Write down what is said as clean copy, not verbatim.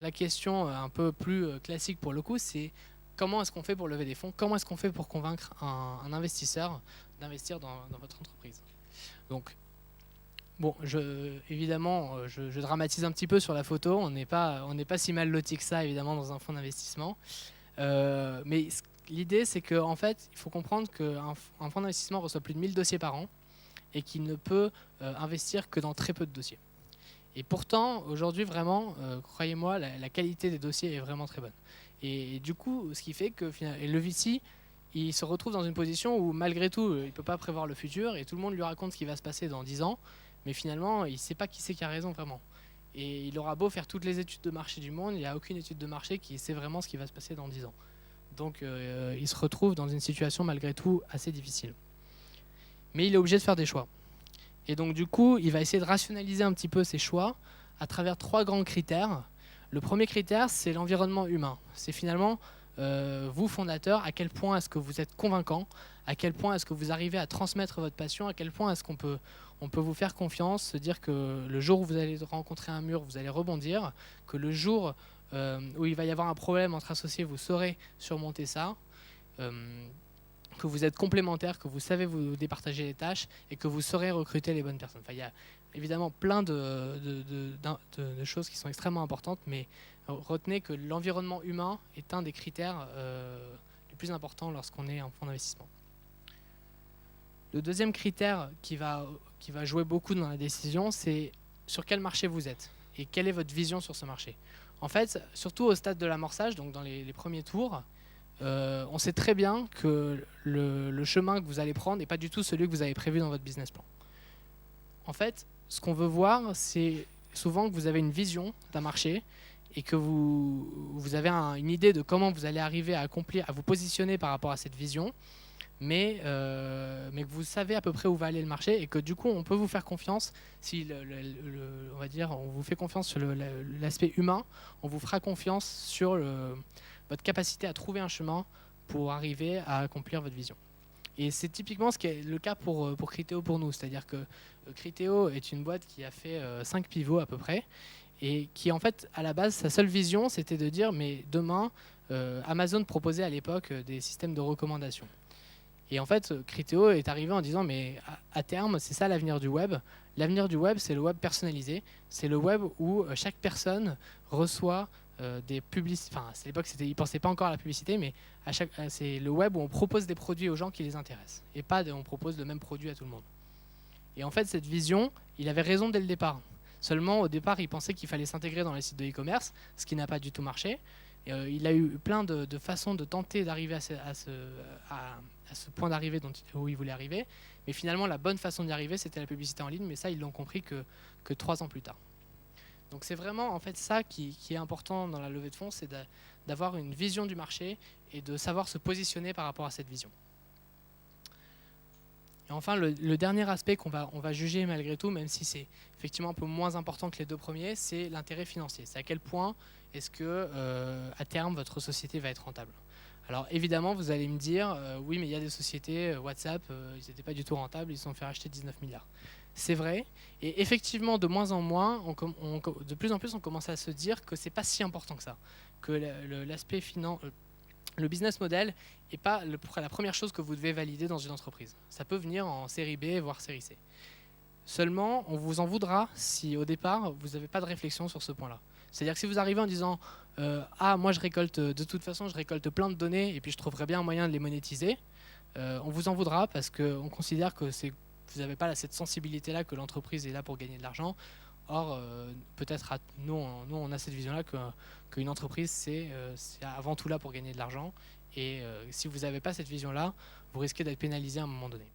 La question un peu plus classique pour le coup, c'est comment est-ce qu'on fait pour lever des fonds? Comment est-ce qu'on fait pour convaincre un investisseur d'investir dans votre entreprise? Donc, bon, évidemment, je dramatise un petit peu sur la photo. On n'est pas si mal loti que ça, évidemment, dans un fonds d'investissement. Mais l'idée, c'est qu'en fait, il faut comprendre qu'un fonds d'investissement reçoit plus de 1000 dossiers par an et qu'il ne peut investir que dans très peu de dossiers. Et pourtant, aujourd'hui, vraiment, croyez-moi, la qualité des dossiers est vraiment très bonne. Et du coup, ce qui fait que le VC, il se retrouve dans une position où, malgré tout, il ne peut pas prévoir le futur et tout le monde lui raconte ce qui va se passer dans 10 ans, mais finalement, il ne sait pas qui c'est qui a raison vraiment. Et il aura beau faire toutes les études de marché du monde, il n'y a aucune étude de marché qui sait vraiment ce qui va se passer dans 10 ans. Donc, il se retrouve dans une situation, malgré tout, assez difficile. Mais il est obligé de faire des choix. Et donc du coup, il va essayer de rationaliser un petit peu ses choix à travers 3 grands critères. Le premier critère, c'est l'environnement humain. C'est finalement, vous, fondateurs, à quel point est-ce que vous êtes convaincant, à quel point est-ce que vous arrivez à transmettre votre passion, à quel point est-ce qu'on peut vous faire confiance, se dire que le jour où vous allez rencontrer un mur, vous allez rebondir, que le jour où il va y avoir un problème entre associés, vous saurez surmonter ça. Que vous êtes complémentaires, que vous savez vous départager les tâches et que vous saurez recruter les bonnes personnes. Enfin, il y a évidemment plein de choses qui sont extrêmement importantes, mais retenez que l'environnement humain est un des critères les plus importants lorsqu'on est en fonds d'investissement. Le deuxième critère qui va jouer beaucoup dans la décision, c'est sur quel marché vous êtes et quelle est votre vision sur ce marché. En fait, surtout au stade de l'amorçage, donc dans les premiers tours, on sait très bien que le chemin que vous allez prendre n'est pas du tout celui que vous avez prévu dans votre business plan. En fait, ce qu'on veut voir, c'est souvent que vous avez une vision d'un marché et que vous avez une idée de comment vous allez arriver à vous positionner par rapport à cette vision, mais que vous savez à peu près où va aller le marché et que du coup, on peut vous faire confiance si, on va dire, on vous fait confiance sur l'aspect humain, on vous fera confiance sur votre capacité à trouver un chemin pour arriver à accomplir votre vision. Et c'est typiquement ce qui est le cas pour Criteo pour nous. C'est-à-dire que Criteo est une boîte qui a fait 5 pivots à peu près et qui, en fait, à la base, sa seule vision, c'était de dire, mais demain, Amazon proposait à l'époque des systèmes de recommandation. Et en fait, Criteo est arrivé en disant, mais à terme, c'est ça l'avenir du web. L'avenir du web, c'est le web personnalisé. C'est le web où chaque personne reçoit des publicités. Enfin, à l'époque, ils ne pensaient pas encore à la publicité, mais c'est le web où on propose des produits aux gens qui les intéressent. Et pas on propose le même produit à tout le monde. Et en fait, cette vision, il avait raison dès le départ. Seulement, au départ, il pensait qu'il fallait s'intégrer dans les sites de e-commerce, ce qui n'a pas du tout marché. Il a eu plein de façons de tenter d'arriver à ce point d'arrivée où il voulait arriver. Mais finalement, la bonne façon d'y arriver, c'était la publicité en ligne. Mais ça, ils l'ont compris que 3 ans plus tard. Donc c'est vraiment en fait ça qui est important dans la levée de fonds, c'est d'avoir une vision du marché et de savoir se positionner par rapport à cette vision. Et enfin, le dernier aspect qu'on va juger malgré tout, même si c'est effectivement un peu moins important que les 2 premiers, c'est l'intérêt financier. C'est à quel point est-ce que à terme votre société va être rentable. Alors évidemment, vous allez me dire, oui, mais il y a des sociétés, WhatsApp, ils n'étaient pas du tout rentables, ils se sont fait racheter 19 milliards. C'est vrai, et effectivement, de moins en moins, de plus en plus, on commence à se dire que c'est pas si important que ça, que l'aspect le business model n'est pas la première chose que vous devez valider dans une entreprise. Ça peut venir en série B, voire série C. Seulement, on vous en voudra si au départ, vous n'avez pas de réflexion sur ce point-là. C'est-à-dire que si vous arrivez en disant ah, moi je récolte, de toute façon, je récolte plein de données et puis je trouverai bien un moyen de les monétiser, on vous en voudra parce qu'on considère que vous n'avez pas cette sensibilité-là, que l'entreprise est là pour gagner de l'argent. Or, peut-être nous, on a cette vision-là qu'une entreprise, c'est avant tout là pour gagner de l'argent. Et si vous n'avez pas cette vision-là, vous risquez d'être pénalisé à un moment donné.